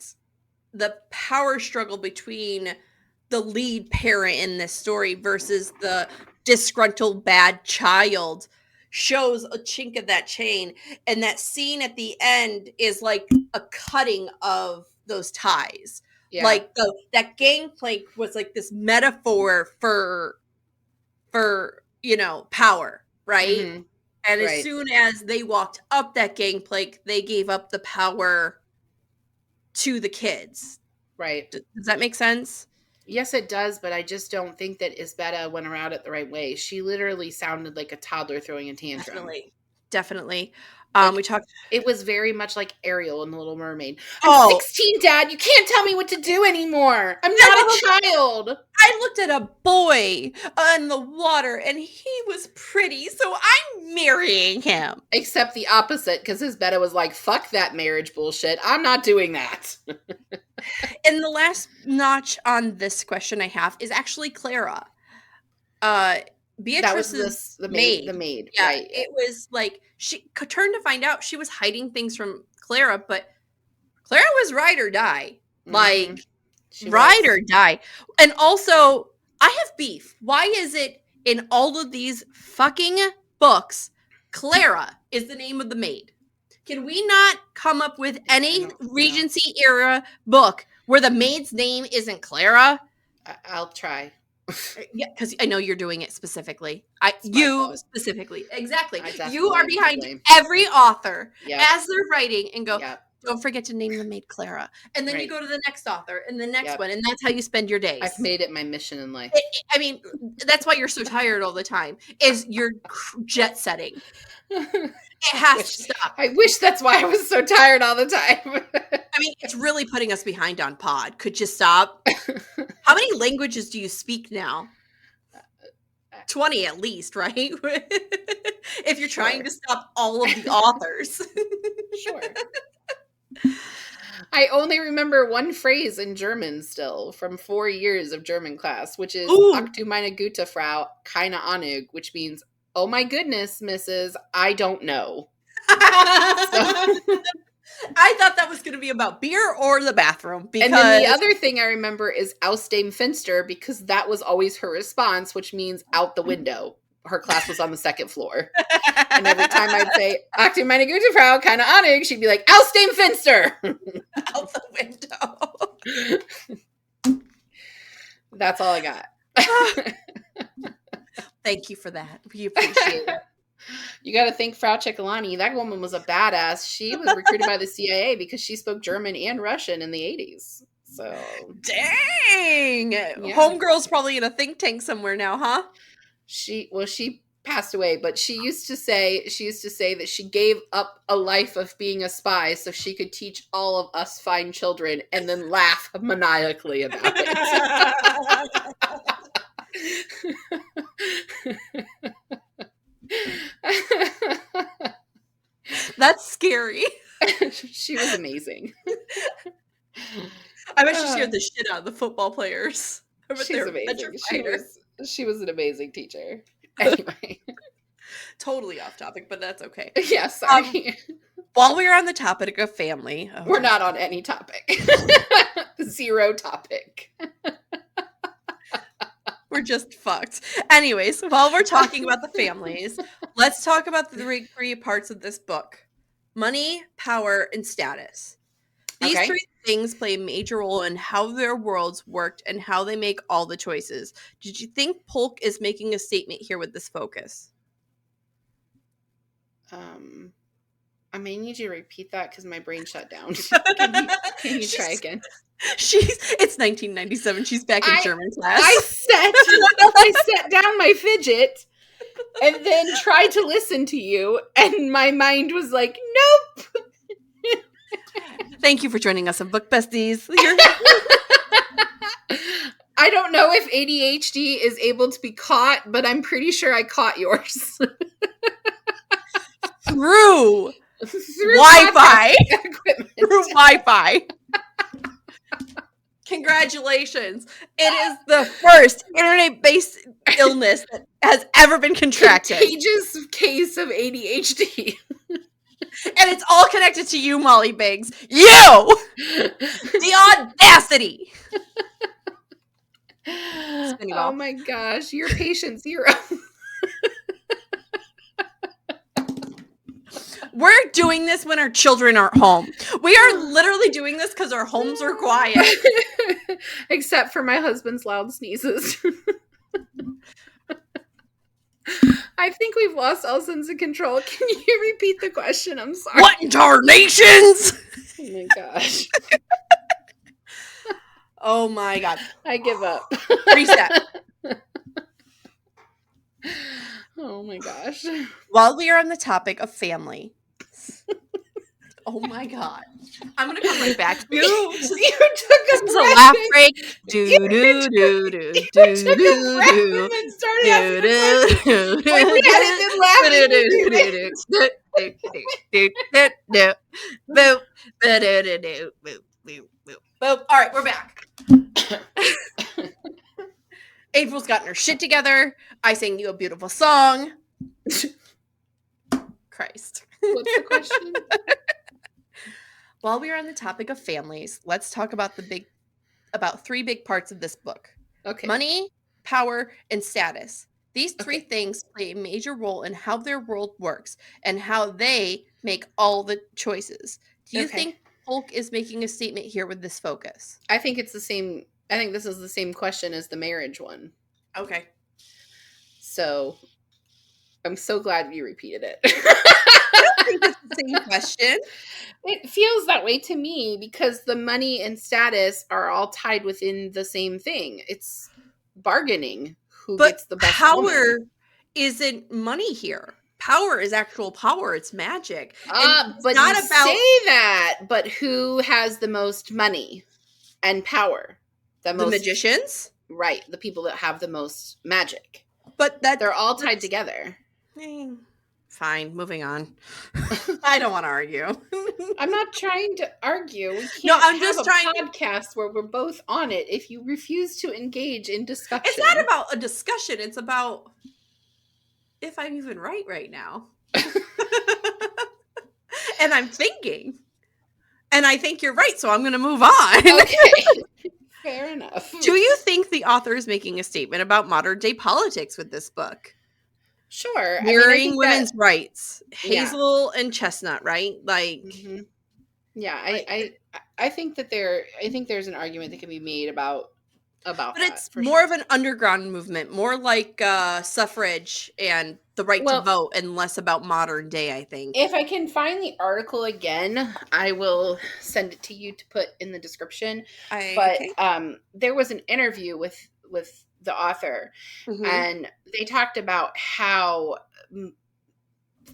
the power struggle between the lead parent in this story versus the disgruntled bad child shows a chink of that chain, and that scene at the end is like a cutting of those ties. Yeah. Like that gangplank was like this metaphor for power, right? Mm-hmm. And as Right. soon as they walked up that gangplank, they gave up the power to the kids. Right. Does that make sense? Yes, it does, but I just don't think that Isbetta went around it the right way. She literally sounded like a toddler throwing a tantrum. Definitely. Like, We talked. it was very much like Ariel in The Little Mermaid. I'm Oh, 16, Dad. You can't tell me what to do anymore. I'm not a child. I looked at a boy in the water and he was pretty, so I'm marrying him. Except the opposite, because Isbetta was like, fuck that marriage bullshit. I'm not doing that. And the last notch on this question I have is actually Clara. Beatrice's the maid. The maid, Yeah, right. it was like she turned to find out she was hiding things from Clara, but Clara was ride or die. Like, ride or die. And also, I have beef. Why is it in all of these fucking books, Clara is the name of the maid? Can we not come up with any Regency era book where the maid's name isn't Clara? I'll try. Yeah, because I know you're doing it specifically. Specifically. Exactly. You are behind every author as they're writing and go, don't forget to name the maid Clara. And then you go to the next author and the next one. And that's how you spend your days. I've made it my mission in life. I mean, that's why you're so tired all the time, is you're jet setting. It has to stop. I wish that's why I was so tired all the time. I mean, it's really putting us behind on pod. Could you stop? How many languages do you speak now? 20 at least, right? If you're trying to stop all of the authors. Sure. I only remember one phrase in German still from 4 years of German class, which is Ach du meine gute Frau, keine Ahnung, which means, oh my goodness, Mrs. I don't know. I thought that was going to be about beer or the bathroom. And then the other thing I remember is Aus dem Fenster, because that was always her response, which means out the window. Her class was on the second floor. And every time I'd say, Ach du meine gute Frau, keine Ahnung, she'd be like, Aus dem Fenster! Out the window. That's all I got. Thank you for that. We appreciate it. You got to thank Frau Ciccolani. That woman was a badass. She was recruited by the CIA because she spoke German and Russian in the 80s. So, dang. Yeah. Homegirl's probably in a think tank somewhere now, huh? She passed away, but she used to say that she gave up a life of being a spy so she could teach all of us fine children and then laugh maniacally about it. That's scary. She was amazing. I bet she scared the shit out of the football players. She's amazing. She was an amazing teacher. Anyway. Totally off topic, but that's okay. Yeah, sorry. While we're on the topic of family. We're not on any topic. Zero topic. We're just fucked. Anyways, while we're talking about the families, let's talk about the three parts of this book. Money, power, and status. These three things play a major role in how their worlds worked and how they make all the choices. Did you think Polk is making a statement here with this focus? I may need you to repeat that because my brain shut down. Can you try again? It's 1997. She's back in German class. I set down my fidget and then tried to listen to you, and my mind was like, nope. Thank you for joining us on Book Besties. I don't know if ADHD is able to be caught, but I'm pretty sure I caught yours. Through Wi-Fi. Through Wi-Fi. Congratulations. It is the first internet-based illness that has ever been contracted. Contagious case of ADHD. And it's all connected to you, Molly Biggs. You! The audacity! Oh my gosh, you're patient zero. We're doing this when our children aren't home. We are literally doing this because our homes are quiet. Except for my husband's loud sneezes. I think we've lost all sense of control. Can you repeat the question? I'm sorry. What in tarnations? Oh my gosh. Oh my god. I give up. Reset. Oh my gosh. While we are on the topic of family. Oh my god. I'm gonna come right back to you. You took This a is a breath. laugh break. Do do do do You do took a breath and then started asking the question when we hadn't been laughing. All right, we're back. April's gotten her shit together. I sang you a beautiful song. Christ. What's the question? While we are on the topic of families, let's talk about about 3 big parts of this book. Okay. Money, power, and status. These 3 things play a major role in how their world works and how they make all the choices. Do you think Polk is making a statement here with this focus? I think it's the same. I think this is the same question as the marriage one. Okay. So I'm so glad you repeated it. I don't think it's the same question. It feels that way to me because the money and status are all tied within the same thing. It's bargaining who gets the best power woman. Isn't money here. Power is actual power. It's magic. But not you say that. But who has the most money and power? The magicians? Right. The people that have the most magic. But they're all tied together. Fine, moving on. I don't want to argue. I'm not trying to argue. We can't I'm just trying podcast where we're both on it if you refuse to engage in discussion. It's not about a discussion. It's about if I'm even right now. And I'm thinking. And I think you're right, so I'm going to move on. Okay. Fair enough. Do you think the author is making a statement about modern day politics with this book? Sure. Mirroring women's rights. Hazel and Chestnut, right? Like yeah, I think that there's an argument that can be made about but that. It's more of an underground movement, more like suffrage and the right to vote and less about modern day, I think. If I can find the article again, I will send it to you to put in the description. But there was an interview with the author and they talked about how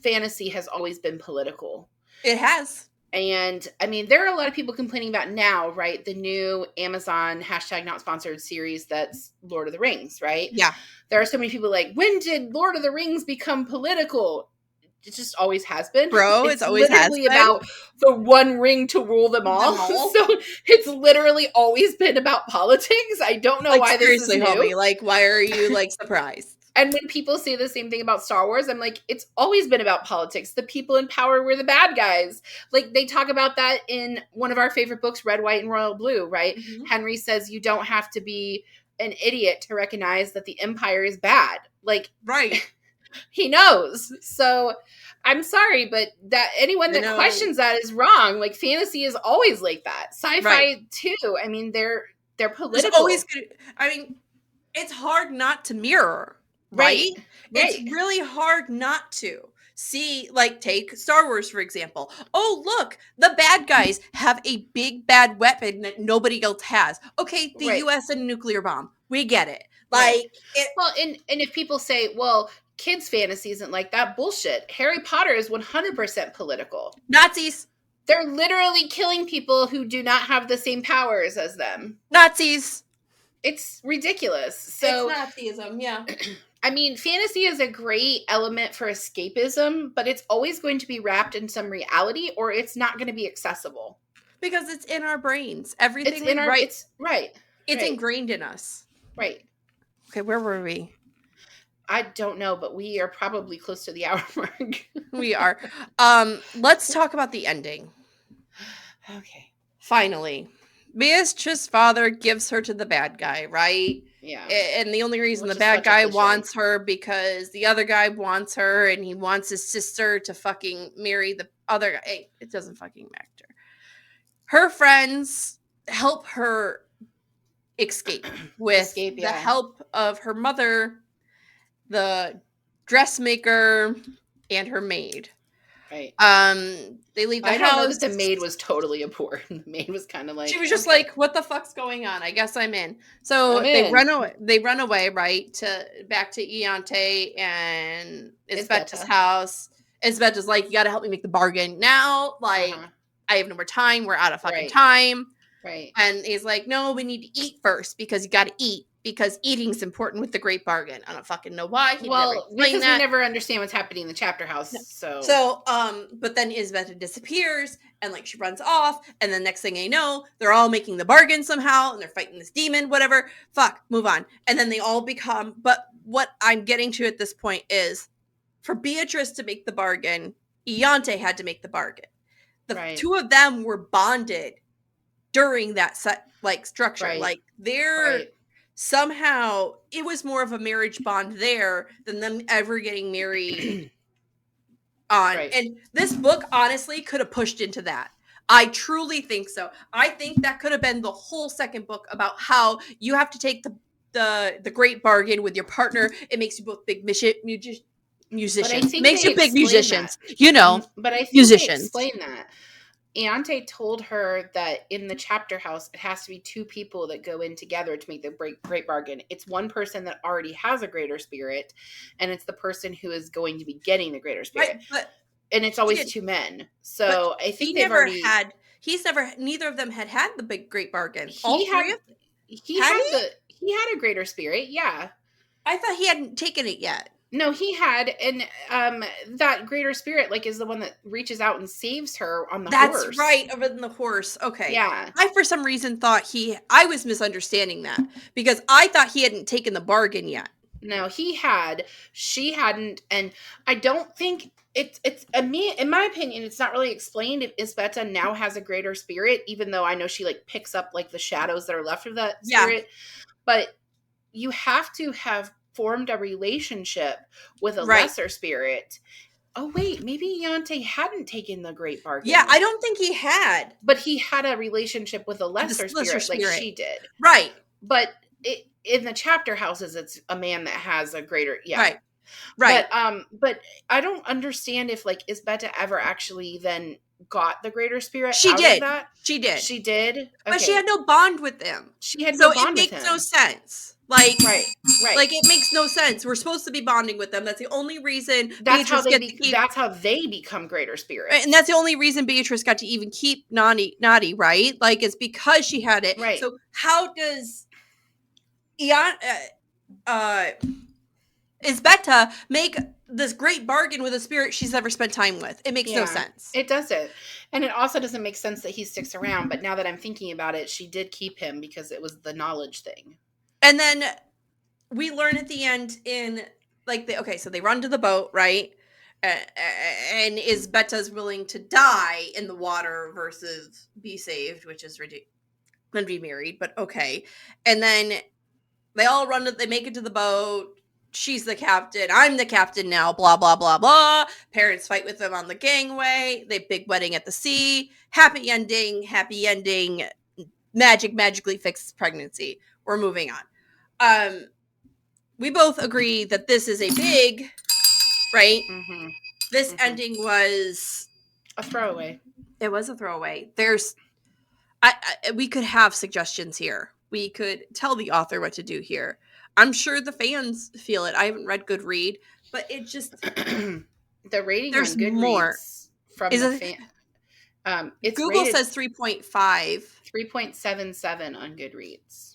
fantasy has always been political. It has. And I mean, there are a lot of people complaining about now, right? The new Amazon #NotSponsored series that's Lord of the Rings, right? Yeah. There are so many people like, when did Lord of the Rings become political? It just always has been. Bro, it's always literally about the one ring to rule them all. So it's literally always been about politics. I don't know why this is new. Homie, like, why are you like surprised? And when people say the same thing about Star Wars, I'm like, it's always been about politics. The people in power were the bad guys. Like, they talk about that in one of our favorite books, Red, White, and Royal Blue, right? Henry says you don't have to be an idiot to recognize that the Empire is bad. Like, right. He knows. So I'm sorry, but that anyone that questions that is wrong. Like, fantasy is always like that. Sci-fi too. I mean, they're political. There's always I mean, it's hard not to mirror. Right? It's really hard not to see, like, take Star Wars, for example. Oh, look, the bad guys have a big bad weapon that nobody else has. Okay, the U.S. and a nuclear bomb. We get it. Like, well, and if people say, well, kids' fantasy isn't like that, bullshit. Harry Potter is 100% political. Nazis. They're literally killing people who do not have the same powers as them. Nazis. It's ridiculous. So it's Nazism, yeah. I mean, fantasy is a great element for escapism, but it's always going to be wrapped in some reality or it's not going to be accessible. Because it's in our brains. Everything it's in our It's ingrained in us. Right. Okay, where were we? I don't know, but we are probably close to the hour mark. We are. Let's talk about the ending. Okay. Finally, Beatrice's father gives her to the bad guy, right? Yeah. And the only reason Which the is bad such a guy cliche. wants her because the other guy wants her and he wants his sister to fucking marry the other guy. Hey, it doesn't fucking matter. Her friends help her escape with the Yeah. help of her mother, the dressmaker, and her maid. Right. They leave the I don't know house. that the maid was totally important. The maid was kind of like, She was just okay, like, "What the fuck's going on? I guess I'm in." I'm So they in. run away. They run away, right, to back to Iante and Isbetta's Isbetta. house. Isbetta's like, "You got to help me make the bargain now. Like, Uh-huh. I have no more time. We're out of fucking Right. time." Right. And he's like, "No, we need to eat first because you got to eat because eating's important with the great bargain." I don't fucking know why he never Well, explained because we that. never understand what's happening in the chapter house. No. So So, but then Isbetta disappears and like she runs off, and the next thing they know, they're all making the bargain somehow and they're fighting this demon, whatever. Fuck, move on. And then they all become, but what I'm getting to at this point is for Beatrice to make the bargain, Iante had to make the bargain. The right. two of them were bonded during that set like structure. Right. Like they're Right. somehow it was more of a marriage bond there than them ever getting married on. Right. And this book honestly could have pushed into that. I truly think so. I think that could have been the whole second book about how you have to take the great bargain with your partner. It makes you both big But I musicians. think Makes they you big explain that. musicians. You know, But I think they musicians. explain that. Iante told her that in the chapter house, it has to be two people that go in together to make the great bargain. It's one person that already has a greater spirit, and it's the person who is going to be getting the greater spirit. Right, but and it's he always did, two men. but So I he think they've never already had. He's never. Neither of them had the big great bargain. All he three had of he had had he? the he had a greater spirit, yeah. I thought he hadn't taken it yet. No, he had, and that greater spirit like is the one that reaches out and saves her on the That's horse. right, other than the horse. Okay. Yeah. I for some reason thought I was misunderstanding that because I thought he hadn't taken the bargain yet. No, he had. She hadn't, and I don't think it's me. In my opinion, it's not really explained if Isbetta now has a greater spirit, even though I know she like picks up like the shadows that are left of that Yeah. spirit. But you have to have formed a relationship with a Right. lesser spirit. Oh wait, maybe Iante hadn't taken the great bargain. Yeah, I yet. don't think he had. But he had a relationship with a lesser Lesser spirit, like she did. Right. But in the chapter houses, it's a man that has a greater, yeah. Right. Right. But I don't understand if like Isbetta ever actually then got the greater spirit She out did. of that. She did. She did. Okay. But she had no bond with him. She had so no bond it makes with him. no sense. Like right. Like it makes no sense. We're supposed to be bonding with them. That's the only reason that's how they keep, that's how they become greater spirits. Right, and that's the only reason Beatrice got to even keep Naughty, right? Like it's because she had it. Right. So how does Isbetta make this great bargain with a spirit she's never spent time with? It makes no sense. It doesn't. And it also doesn't make sense that he sticks around. But now that I'm thinking about it, she did keep him because it was the knowledge thing. And then we learn at the end in like so they run to the boat, right? And Isbetta's willing to die in the water versus be saved, which is ridiculous. And be married, but okay. And then they all they make it to the boat. She's the captain. I'm the captain now. Blah, blah, blah, blah. Parents fight with them on the gangway. They big wedding at the sea. Happy ending. Happy ending. Magically fixes pregnancy. We're moving on. We both agree that this is a big, right? Mm-hmm. This ending was a throwaway. It was a throwaway. We could have suggestions here. We could tell the author what to do here. I'm sure the fans feel it. I haven't read Goodread, but it just the rating there's on Goodreads more from the fan. It's Google says 3.5, 3.77 on Goodreads.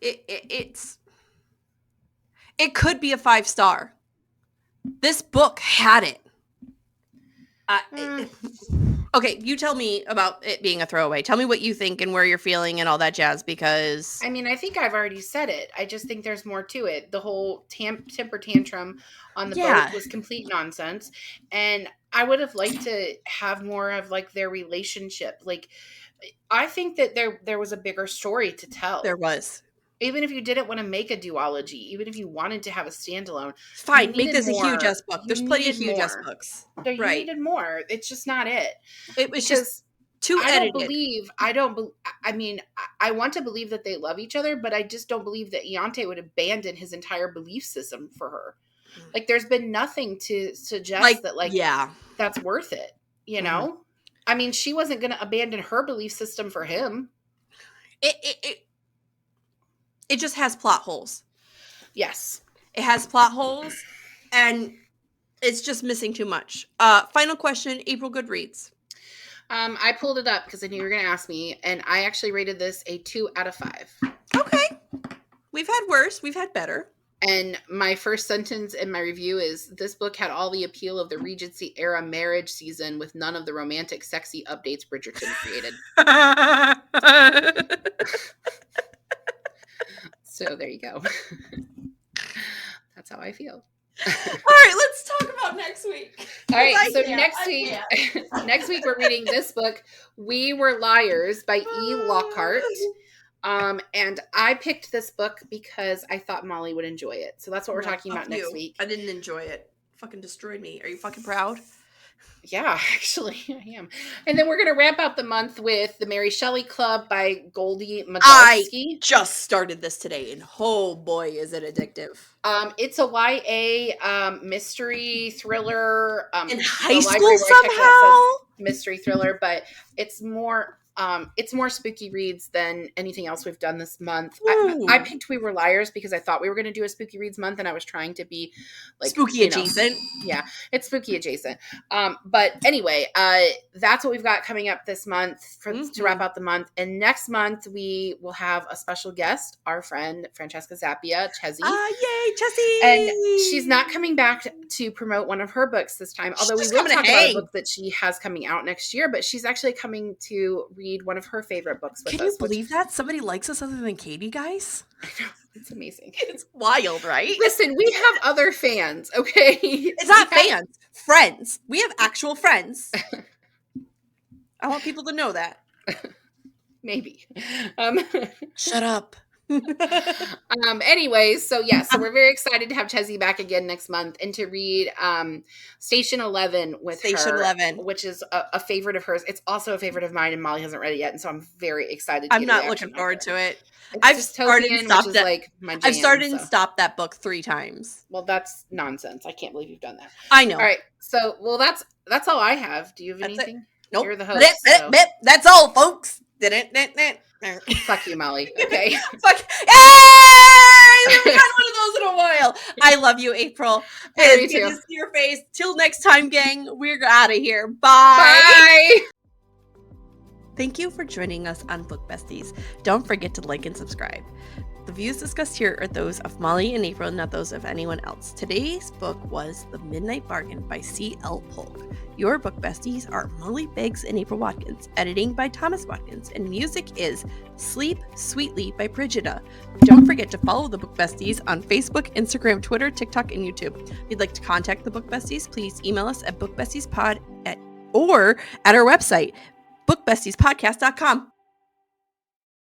It could be a 5-star. This book had it. Okay, you tell me about it being a throwaway. Tell me what you think and where you're feeling and all that jazz, because I mean, I think I've already said it. I just think there's more to it. The whole temper tantrum on the boat was complete nonsense. And I would have liked to have more of like their relationship. Like I think that there was a bigger story to tell. There was. Even if you didn't want to make a duology, even if you wanted to have a standalone, fine, make this a huge ass book. There's plenty of huge ass more. books. You Right. needed more. It's just not it. It was just too edited. I mean, I want to believe that they love each other, but I just don't believe that Iante would abandon his entire belief system for her. Like, there's been nothing to suggest that, like, yeah, that's worth it, you know? I mean, she wasn't going to abandon her belief system for him. It just has plot holes. Yes. It has plot holes, and it's just missing too much. Final question, April Goodreads. I pulled it up because I knew you were going to ask me, and I actually rated this a 2 out of 5. Okay. We've had worse. We've had better. And my first sentence in my review is, this book had all the appeal of the Regency era marriage season with none of the romantic, sexy updates Bridgerton created. So there you go. That's how I feel. All right, let's talk about next week. All right, so next week we're reading this book, We Were Liars by E. Lockhart. And I picked this book because I thought Molly would enjoy it. So that's what we're talking about next week. I didn't enjoy it. Fucking destroyed me. Are you fucking proud? Yeah, actually, I am. And then we're going to wrap out the month with The Mary Shelley Club by Goldie Madolsky. I just started this today, and oh boy, is it addictive. It's a YA mystery thriller. In high school somehow? Mystery thriller, but it's more spooky reads than anything else we've done this month. I picked We Were Liars because I thought we were going to do a spooky reads month, and I was trying to be like spooky adjacent. Yeah, it's spooky adjacent. But anyway, that's what we've got coming up this month to wrap out the month. And next month we will have a special guest, our friend Francesca Zappia, Chezzy. Yay, Chezzy! And she's not coming back to promote one of her books this time, although we will talk about a book that she has coming out next year. But she's actually coming to read one of her favorite books with us. Can you believe that? Somebody likes us other than Katie, guys? I know. It's amazing. It's wild, right? Listen, we have other fans, okay? It's not fans. Friends. We have actual friends. I want people to know that. Maybe. Shut up. Anyways, so we're very excited to have Chezzy back again next month and to read Station 11 with her, 11, which is a favorite of hers. It's also a favorite of mine, and Molly hasn't read it yet, and so I'm very excited. I'm not looking forward to it. I've started and stopped that. Like my jam, I've started and stopped that book 3 times. Well, that's nonsense. I can't believe you've done that. I know. All right, so that's all I have. Do you have anything? It. Nope. You're the host. That's all, folks. Fuck you, Molly. Okay. Fuck. Hey! We haven't had one of those in a while. I love you, April. It's good to see your face. Till next time, gang. We're out of here. Bye. Bye. Thank you for joining us on Book Besties. Don't forget to like and subscribe. The views discussed here are those of Molly and April, not those of anyone else. Today's book was The Midnight Bargain by C.L. Polk. Your book besties are Molly Biggs and April Watkins. Editing by Thomas Watkins. And music is Sleep Sweetly by Brigida. Don't forget to follow the Book Besties on Facebook, Instagram, Twitter, TikTok, and YouTube. If you'd like to contact the Book Besties, please email us at bookbestiespod or at our website, bookbestiespodcast.com.